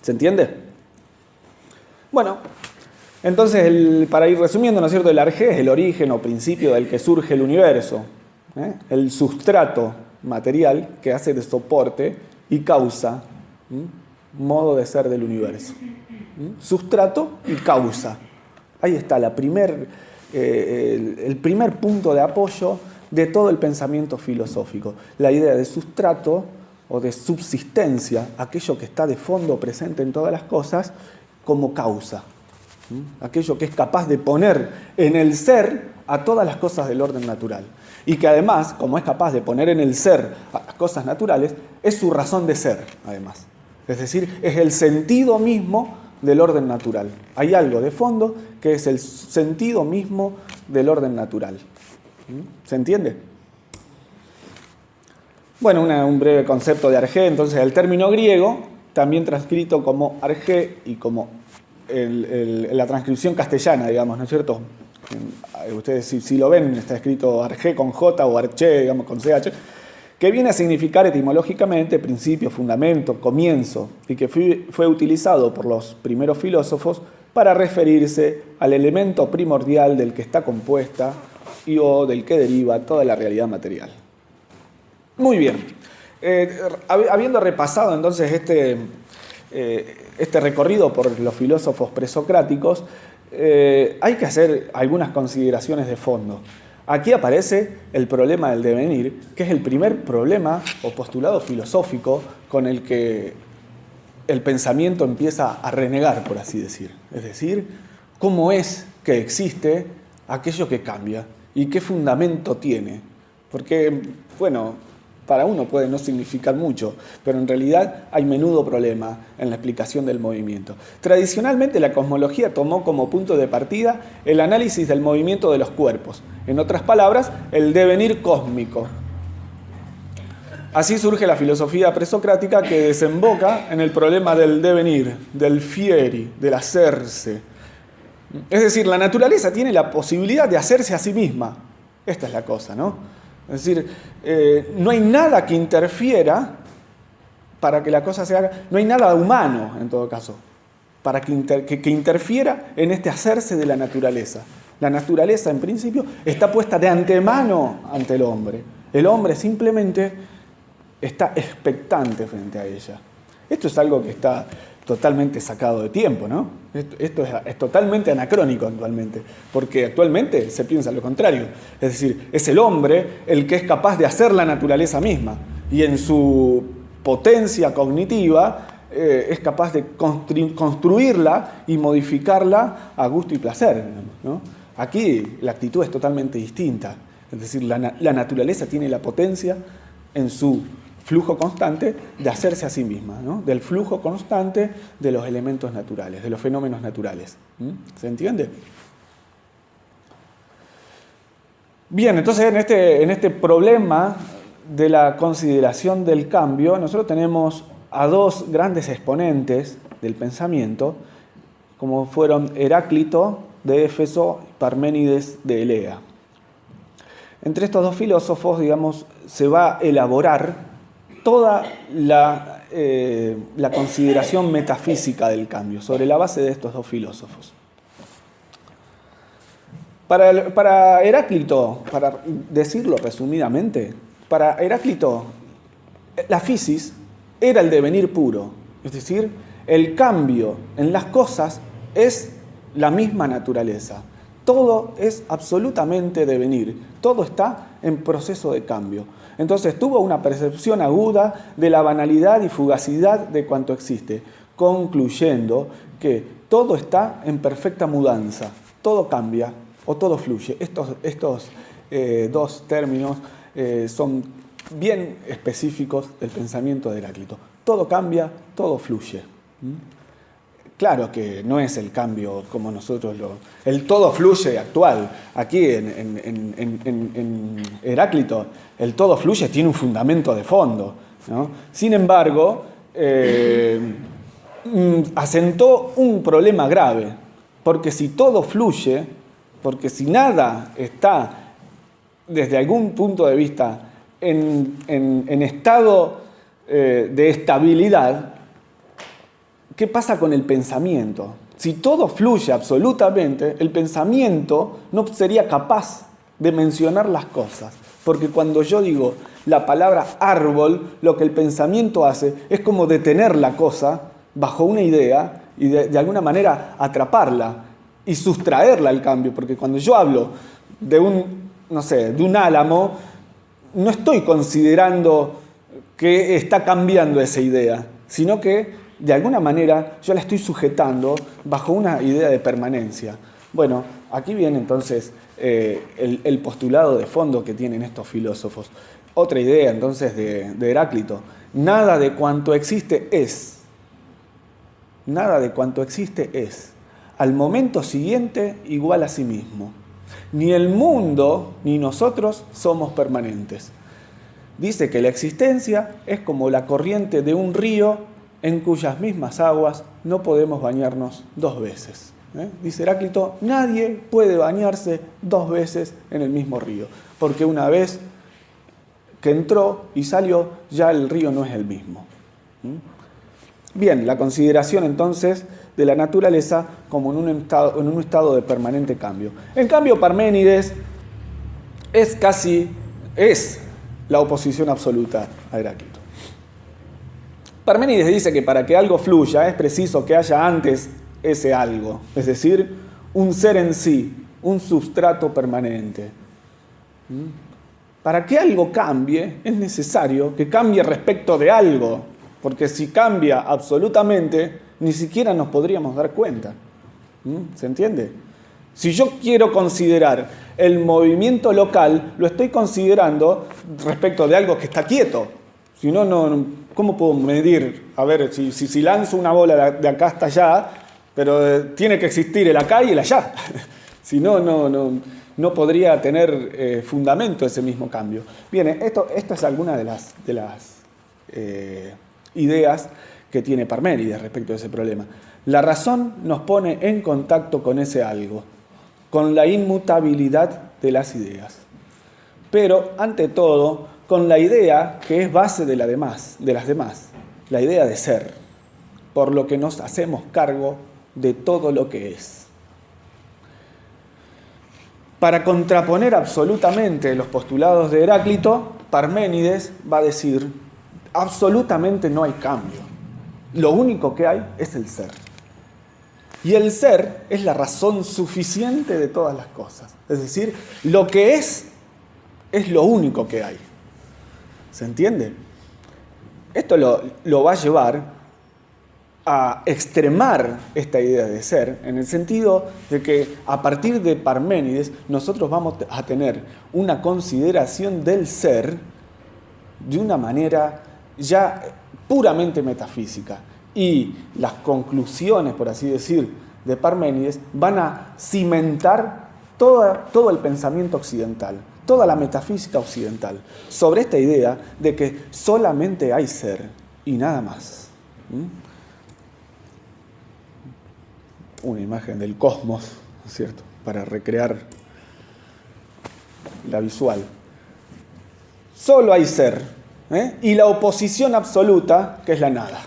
¿Se entiende? Bueno, entonces, para ir resumiendo, ¿no es cierto? El arjé es el origen o principio del que surge el universo, el sustrato material que hace de soporte y causa, modo de ser del universo. Sustrato y causa. Ahí está el primer punto de apoyo de todo el pensamiento filosófico. La idea de sustrato o de subsistencia, aquello que está de fondo presente en todas las cosas, como causa. Aquello que es capaz de poner en el ser a todas las cosas del orden natural. Y que además, como es capaz de poner en el ser a las cosas naturales, es su razón de ser, además. Es decir, es el sentido mismo del orden natural. Hay algo de fondo que es el sentido mismo del orden natural. ¿Se entiende? Bueno, un breve concepto de arjé. Entonces, el término griego, también transcrito como arjé y como la transcripción castellana, digamos, ¿no es cierto? Ustedes si lo ven, está escrito arjé con J o arché, digamos, con CH, que viene a significar etimológicamente principio, fundamento, comienzo, y que fue utilizado por los primeros filósofos para referirse al elemento primordial del que está compuesta o del que deriva toda la realidad material. Muy bien. Habiendo repasado entonces este recorrido por los filósofos presocráticos, hay que hacer algunas consideraciones de fondo. Aquí aparece el problema del devenir, que es el primer problema o postulado filosófico con el que el pensamiento empieza a renegar, por así decir. Es decir, ¿cómo es que existe aquello que cambia? ¿Y qué fundamento tiene? Porque, bueno, para uno puede no significar mucho, pero en realidad hay menudo problema en la explicación del movimiento. Tradicionalmente la cosmología tomó como punto de partida el análisis del movimiento de los cuerpos, en otras palabras, el devenir cósmico. Así surge la filosofía presocrática que desemboca en el problema del devenir, del fieri, del hacerse. Es decir, la naturaleza tiene la posibilidad de hacerse a sí misma. Esta es la cosa, ¿no? Es decir, no hay nada que interfiera para que la cosa se haga, no hay nada humano, en todo caso, para que interfiera en este hacerse de la naturaleza. La naturaleza, en principio, está puesta de antemano ante el hombre. El hombre simplemente está expectante frente a ella. Esto es algo que está totalmente sacado de tiempo, ¿no? Esto es totalmente anacrónico actualmente, porque actualmente se piensa lo contrario. Es decir, es el hombre el que es capaz de hacer la naturaleza misma y en su potencia cognitiva es capaz de construirla y modificarla a gusto y placer, ¿no? Aquí la actitud es totalmente distinta. Es decir, la naturaleza tiene la potencia en su flujo constante de hacerse a sí misma, ¿no? Del flujo constante de los elementos naturales, de los fenómenos naturales. ¿Se entiende? Bien, entonces en este problema de la consideración del cambio, nosotros tenemos a dos grandes exponentes del pensamiento, como fueron Heráclito de Éfeso y Parménides de Elea. Entre estos dos filósofos, digamos, se va a elaborar toda la la consideración metafísica del cambio, sobre la base de estos dos filósofos. Para Heráclito, para decirlo resumidamente, para Heráclito la physis era el devenir puro, es decir, el cambio en las cosas es la misma naturaleza. Todo es absolutamente devenir, todo está en proceso de cambio. Entonces tuvo una percepción aguda de la banalidad y fugacidad de cuanto existe, concluyendo que todo está en perfecta mudanza, todo cambia o todo fluye. Estos dos términos son bien específicos del pensamiento de Heráclito. Todo cambia, todo fluye. Claro que no es el cambio como nosotros el todo fluye actual. Aquí en Heráclito el todo fluye tiene un fundamento de fondo, ¿no? Sin embargo, asentó un problema grave, porque si todo fluye, porque si nada está desde algún punto de vista en estado de estabilidad, ¿qué pasa con el pensamiento? Si todo fluye absolutamente, el pensamiento no sería capaz de mencionar las cosas. Porque cuando yo digo la palabra árbol, lo que el pensamiento hace es como detener la cosa bajo una idea y de alguna manera atraparla y sustraerla al cambio. Porque cuando yo hablo de un álamo, no estoy considerando que está cambiando esa idea, sino que de alguna manera yo la estoy sujetando bajo una idea de permanencia. Bueno, aquí viene entonces el postulado de fondo que tienen estos filósofos. Otra idea entonces de Heráclito. Nada de cuanto existe es. Nada de cuanto existe es. Al momento siguiente igual a sí mismo. Ni el mundo ni nosotros somos permanentes. Dice que la existencia es como la corriente de un río en cuyas mismas aguas no podemos bañarnos dos veces. Dice Heráclito, nadie puede bañarse dos veces en el mismo río, porque una vez que entró y salió, ya el río no es el mismo. Bien, la consideración entonces de la naturaleza como en un estado de permanente cambio. En cambio, Parménides es la oposición absoluta a Heráclito. Parménides dice que para que algo fluya es preciso que haya antes ese algo, es decir, un ser en sí, un substrato permanente. Para que algo cambie es necesario que cambie respecto de algo, porque si cambia absolutamente, ni siquiera nos podríamos dar cuenta. ¿Se entiende? Si yo quiero considerar el movimiento local, lo estoy considerando respecto de algo que está quieto. Si no, ¿cómo puedo medir? A ver, si lanzo una bola de acá hasta allá, pero tiene que existir el acá y el allá. Si no podría tener fundamento ese mismo cambio. Bien, esto es alguna de las ideas que tiene Parménides respecto a ese problema. La razón nos pone en contacto con ese algo, con la inmutabilidad de las ideas. Pero, ante todo, con la idea que es base de las demás, la idea de ser, por lo que nos hacemos cargo de todo lo que es. Para contraponer absolutamente los postulados de Heráclito, Parménides va a decir, absolutamente no hay cambio. Lo único que hay es el ser. Y el ser es la razón suficiente de todas las cosas. Es decir, lo que es lo único que hay. ¿Se entiende? Esto lo va a llevar a extremar esta idea de ser, en el sentido de que a partir de Parménides nosotros vamos a tener una consideración del ser de una manera ya puramente metafísica. Y las conclusiones, por así decir, de Parménides van a cimentar todo el pensamiento occidental, toda la metafísica occidental, sobre esta idea de que solamente hay ser y nada más. Una imagen del cosmos, ¿no es cierto?, para recrear la visual. Solo hay ser, y la oposición absoluta, que es la nada.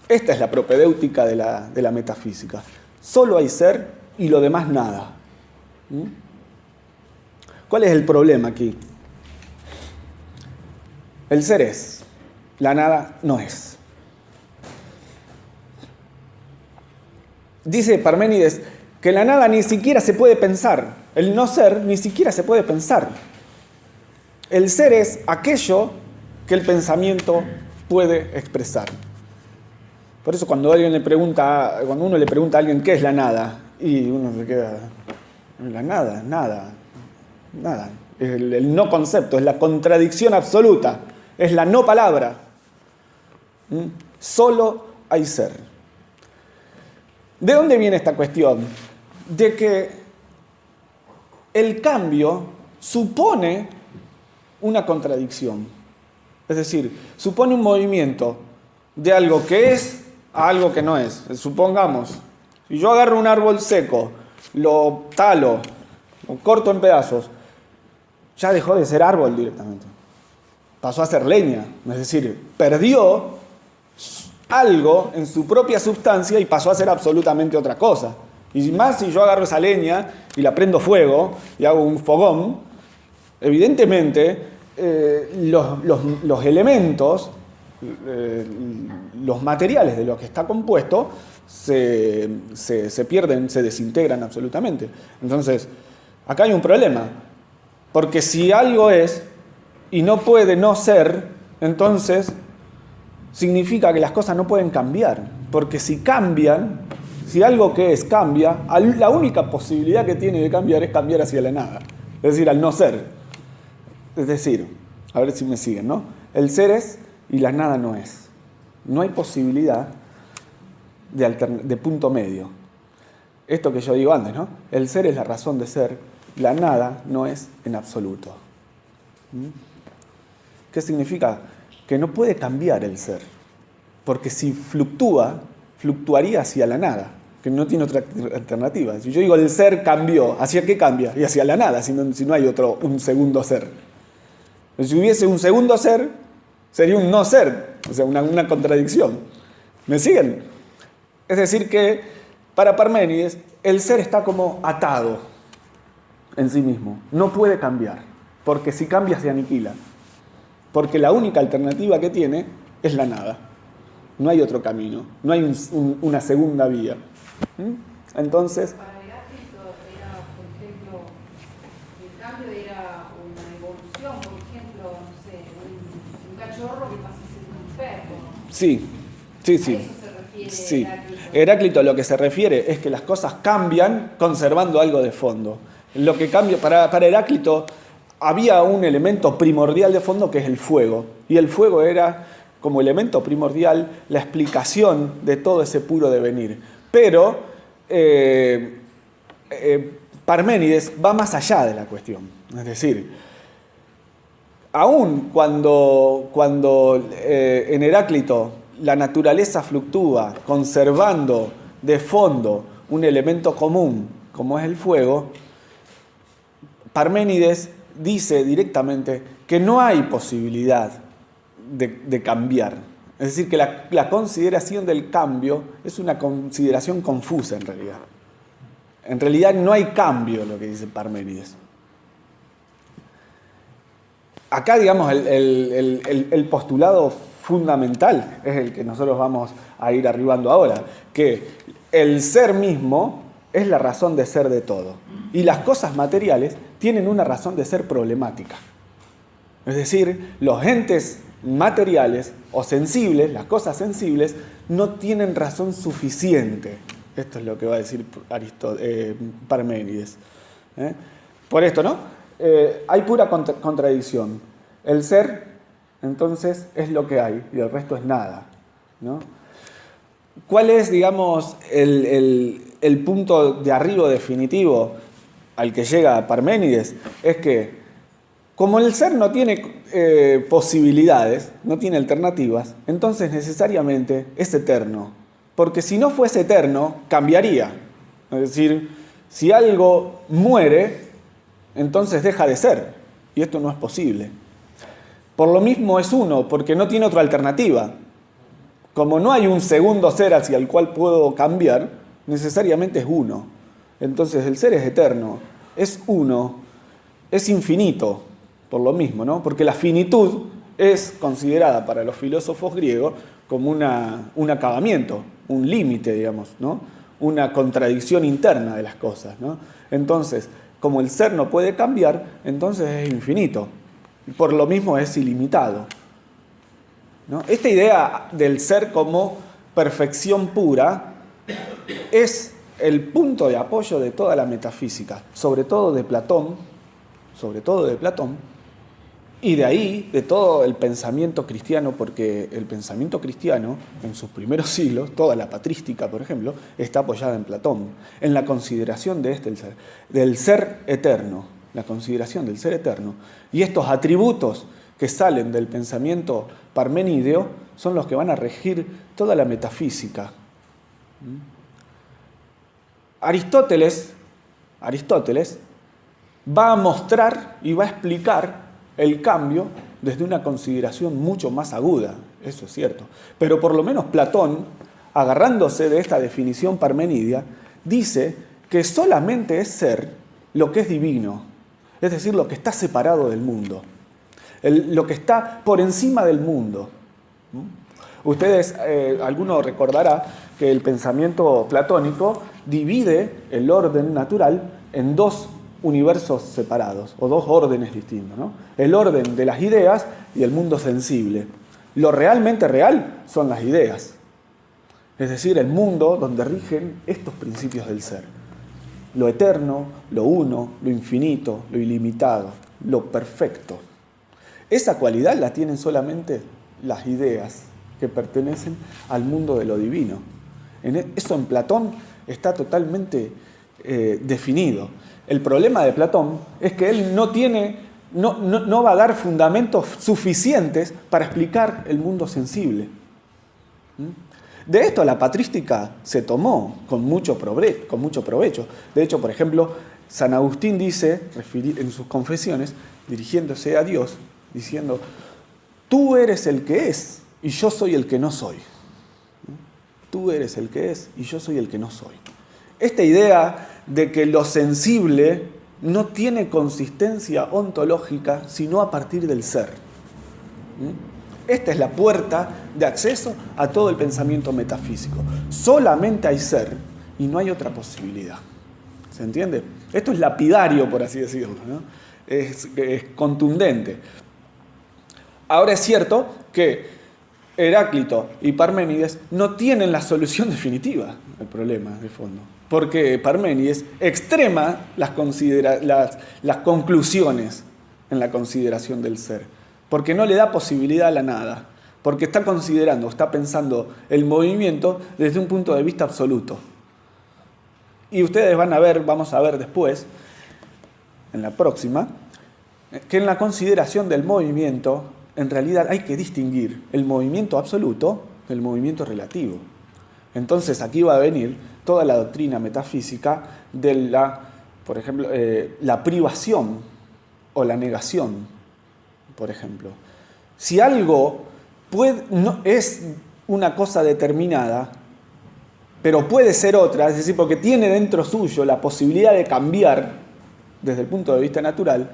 Esta es la propedéutica de la metafísica. Solo hay ser y lo demás nada. ¿Cuál es el problema aquí? El ser es, la nada no es. Dice Parménides que la nada ni siquiera se puede pensar. El no ser ni siquiera se puede pensar. El ser es aquello que el pensamiento puede expresar. Por eso cuando uno le pregunta a alguien qué es la nada, y uno se queda, la nada, nada. El no concepto, es la contradicción absoluta, es la no palabra. Solo hay ser. ¿De dónde viene esta cuestión? De que el cambio supone una contradicción. Es decir, supone un movimiento de algo que es a algo que no es. Supongamos, si yo agarro un árbol seco, lo talo, lo corto en pedazos, ya dejó de ser árbol directamente. Pasó a ser leña. Es decir, perdió algo en su propia sustancia y pasó a ser absolutamente otra cosa. Y más si yo agarro esa leña y la prendo fuego y hago un fogón, evidentemente los elementos, los materiales de los que está compuesto se pierden, se desintegran absolutamente. Entonces, acá hay un problema, porque si algo es y no puede no ser, entonces significa que las cosas no pueden cambiar, porque si cambian, si algo que es cambia, la única posibilidad que tiene de cambiar es cambiar hacia la nada, es decir, al no ser. Es decir, a ver si me siguen, ¿no? El ser es y la nada no es. No hay posibilidad de punto medio. Esto que yo digo antes, ¿no? El ser es la razón de ser, la nada no es en absoluto. ¿Qué significa? Que no puede cambiar el ser, porque si fluctuaría hacia la nada, que no tiene otra alternativa. Si yo digo el ser cambió, ¿hacia qué cambia? Y hacia la nada, si no hay un segundo ser. Si hubiese un segundo ser, sería un no ser, o sea, una contradicción. ¿Me siguen? Es decir que, para Parménides, el ser está como atado en sí mismo, no puede cambiar, porque si cambia se aniquila. Porque la única alternativa que tiene es la nada. No hay otro camino, no hay una segunda vía. Entonces, para Heráclito era, por ejemplo, el cambio era una evolución, por ejemplo, no sé, un cachorro que pasa a ser un perro. Sí. ¿A eso se refiere Sí. Heráclito? Heráclito a lo que se refiere es que las cosas cambian conservando algo de fondo. Lo que cambia, para Heráclito había un elemento primordial de fondo que es el fuego. Y el fuego era, como elemento primordial, la explicación de todo ese puro devenir. Pero Parménides va más allá de la cuestión. Es decir, aun cuando en Heráclito la naturaleza fluctúa conservando de fondo un elemento común como es el fuego, Parménides dice directamente que no hay posibilidad de cambiar. Es decir, que la consideración del cambio es una consideración confusa en realidad. En realidad no hay cambio, lo que dice Parménides. Acá, digamos, el postulado fundamental es el que nosotros vamos a ir arribando ahora, que el ser mismo es la razón de ser de todo. Y las cosas materiales tienen una razón de ser problemática. Es decir, los entes materiales o sensibles, las cosas sensibles, no tienen razón suficiente. Esto es lo que va a decir Parménides. Por esto, ¿no? Hay pura contradicción. El ser, entonces, es lo que hay y el resto es nada, ¿no? ¿Cuál es, digamos, el punto de arribo definitivo al que llega Parménides? Es que, como el ser no tiene posibilidades, no tiene alternativas, entonces necesariamente es eterno. Porque si no fuese eterno, cambiaría. Es decir, si algo muere, entonces deja de ser. Y esto no es posible. Por lo mismo es uno, porque no tiene otra alternativa. Como no hay un segundo ser hacia el cual puedo cambiar, necesariamente es uno. Entonces el ser es eterno, es uno, es infinito, por lo mismo, ¿no? Porque la finitud es considerada para los filósofos griegos como un acabamiento, un límite, digamos, ¿no? Una contradicción interna de las cosas, ¿no? Entonces, como el ser no puede cambiar, entonces es infinito. Por lo mismo es ilimitado, ¿no? Esta idea del ser como perfección pura es el punto de apoyo de toda la metafísica, sobre todo de Platón, y de ahí, de todo el pensamiento cristiano, porque el pensamiento cristiano, en sus primeros siglos, toda la patrística, por ejemplo, está apoyada en Platón, en la consideración de del ser eterno, la consideración del ser eterno. Y estos atributos que salen del pensamiento parmenídeo son los que van a regir toda la metafísica. Aristóteles va a mostrar y va a explicar el cambio desde una consideración mucho más aguda, eso es cierto. Pero por lo menos Platón, agarrándose de esta definición parmenidia, dice que solamente es ser lo que es divino, es decir, lo que está separado del mundo, lo que está por encima del mundo. Ustedes, alguno recordará que el pensamiento platónico divide el orden natural en dos universos separados, o dos órdenes distintos, ¿no? El orden de las ideas y el mundo sensible. Lo realmente real son las ideas, es decir, el mundo donde rigen estos principios del ser. Lo eterno, lo uno, lo infinito, lo ilimitado, lo perfecto. Esa cualidad la tienen solamente las ideas que pertenecen al mundo de lo divino. Eso en Platón está totalmente definido. El problema de Platón es que él no va a dar fundamentos suficientes para explicar el mundo sensible. De esto la patrística se tomó con mucho provecho. De hecho, por ejemplo, San Agustín dice, en sus confesiones, dirigiéndose a Dios, diciendo: tú eres el que es y yo soy el que no soy. Tú eres el que es y yo soy el que no soy. Esta idea de que lo sensible no tiene consistencia ontológica sino a partir del ser. Esta es la puerta de acceso a todo el pensamiento metafísico. Solamente hay ser y no hay otra posibilidad. ¿Se entiende? Esto es lapidario, por así decirlo, ¿no? Es contundente. Ahora es cierto que Heráclito y Parménides no tienen la solución definitiva al problema de fondo, porque Parménides extrema las conclusiones en la consideración del ser, porque no le da posibilidad a la nada, porque está pensando el movimiento desde un punto de vista absoluto. Y ustedes vamos a ver después, en la próxima, que en la consideración del movimiento, en realidad hay que distinguir el movimiento absoluto del movimiento relativo. Entonces aquí va a venir toda la doctrina metafísica de por ejemplo, la privación o la negación, por ejemplo. Si algo no es una cosa determinada, pero puede ser otra, es decir, porque tiene dentro suyo la posibilidad de cambiar desde el punto de vista natural,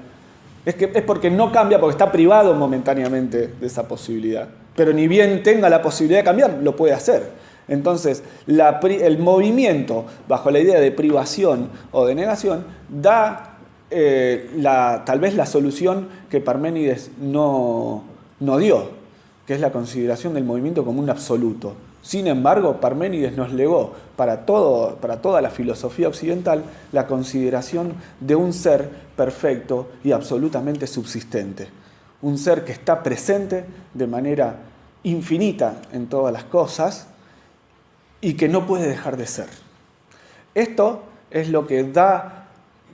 es porque no cambia, porque está privado momentáneamente de esa posibilidad. Pero ni bien tenga la posibilidad de cambiar, lo puede hacer. Entonces, el movimiento, bajo la idea de privación o de negación, da tal vez la solución que Parménides no dio, que es la consideración del movimiento como un absoluto. Sin embargo, Parménides nos legó para toda la filosofía occidental la consideración de un ser perfecto y absolutamente subsistente. Un ser que está presente de manera infinita en todas las cosas y que no puede dejar de ser. Esto es lo que da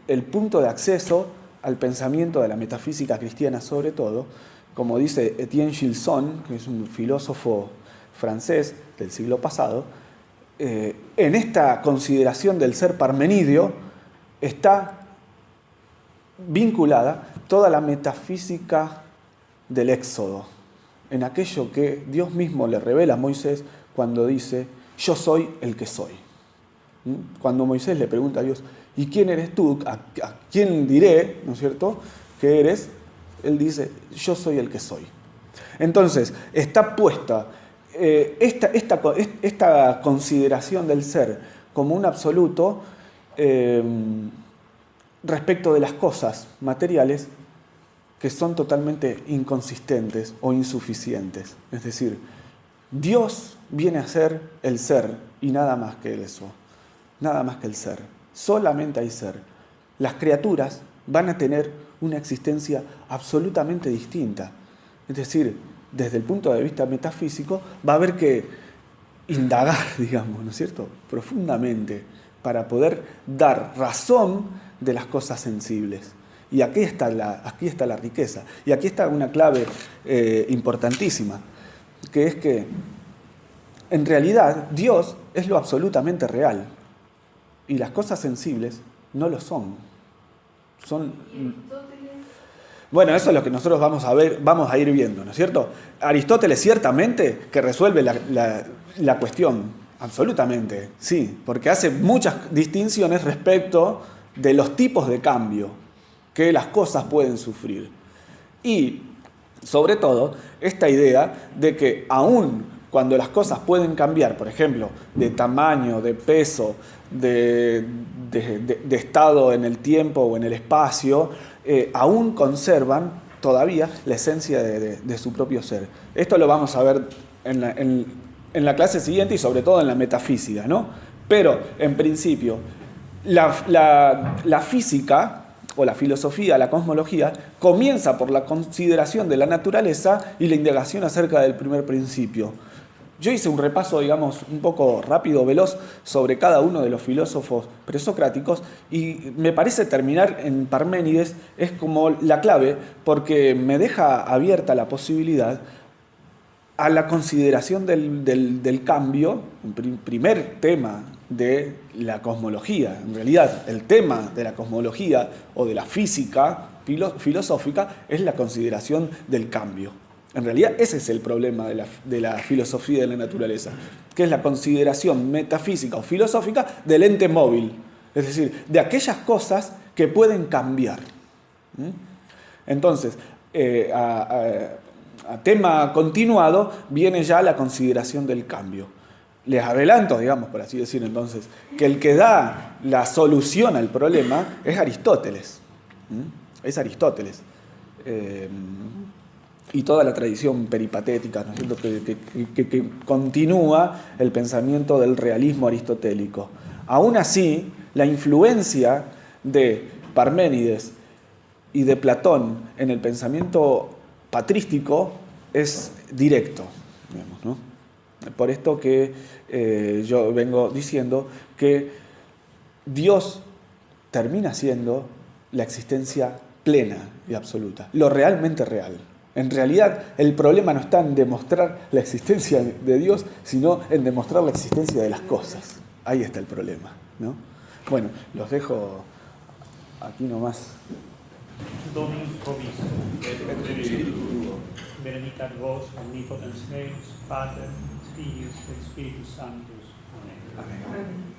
el punto de acceso al pensamiento de la metafísica cristiana, sobre todo, como dice Étienne Gilson, que es un filósofo francés del siglo pasado. En esta consideración del ser parmenidio está vinculada toda la metafísica del Éxodo, en aquello que Dios mismo le revela a Moisés cuando dice, yo soy el que soy. Cuando Moisés le pregunta a Dios, ¿y quién eres tú? ¿A quién diré, no es cierto, que eres? Él dice, yo soy el que soy. Entonces, está puesta esta consideración del ser como un absoluto respecto de las cosas materiales que son totalmente inconsistentes o insuficientes. Es decir, Dios viene a ser el ser y nada más que eso. Nada más que el ser. Solamente hay ser. Las criaturas van a tener una existencia absolutamente distinta. Es decir, desde el punto de vista metafísico, va a haber que indagar, digamos, ¿no es cierto?, profundamente, para poder dar razón de las cosas sensibles. Y aquí está la riqueza. Y aquí está una clave importantísima, que es que, en realidad, Dios es lo absolutamente real. Y las cosas sensibles no lo son. Bueno, eso es lo que nosotros vamos a ir viendo, ¿no es cierto? Aristóteles ciertamente que resuelve la cuestión, absolutamente, sí, porque hace muchas distinciones respecto de los tipos de cambio que las cosas pueden sufrir. Y, sobre todo, esta idea de que aún cuando las cosas pueden cambiar, por ejemplo, de tamaño, de peso, de estado en el tiempo o en el espacio, aún conservan todavía la esencia de su propio ser. Esto lo vamos a ver en la clase siguiente y sobre todo en la metafísica, ¿no? Pero, en principio, la física o la filosofía, la cosmología, comienza por la consideración de la naturaleza y la indagación acerca del primer principio. Yo hice un repaso, digamos, un poco rápido, veloz, sobre cada uno de los filósofos presocráticos y me parece terminar en Parménides es como la clave porque me deja abierta la posibilidad a la consideración del cambio, el primer tema de la cosmología. En realidad, el tema de la cosmología o de la física filosófica es la consideración del cambio. En realidad, ese es el problema de la filosofía de la naturaleza, que es la consideración metafísica o filosófica del ente móvil, es decir, de aquellas cosas que pueden cambiar. Entonces, a tema continuado viene ya la consideración del cambio. Les adelanto, digamos, por así decir, entonces, que el que da la solución al problema es Aristóteles. Es Aristóteles. Y toda la tradición peripatética, ¿no es cierto?, que continúa el pensamiento del realismo aristotélico. Aún así, la influencia de Parménides y de Platón en el pensamiento patrístico es directo, digamos, ¿no? Por esto que yo vengo diciendo que Dios termina siendo la existencia plena y absoluta, lo realmente real. En realidad, el problema no está en demostrar la existencia de Dios, sino en demostrar la existencia de las cosas. Ahí está el problema, ¿no? Bueno, los dejo aquí nomás. Dominus vobiscum, benedicat vos omnipotens Deus, Pater, Filius et Spiritus Sanctus. Amén. Amén.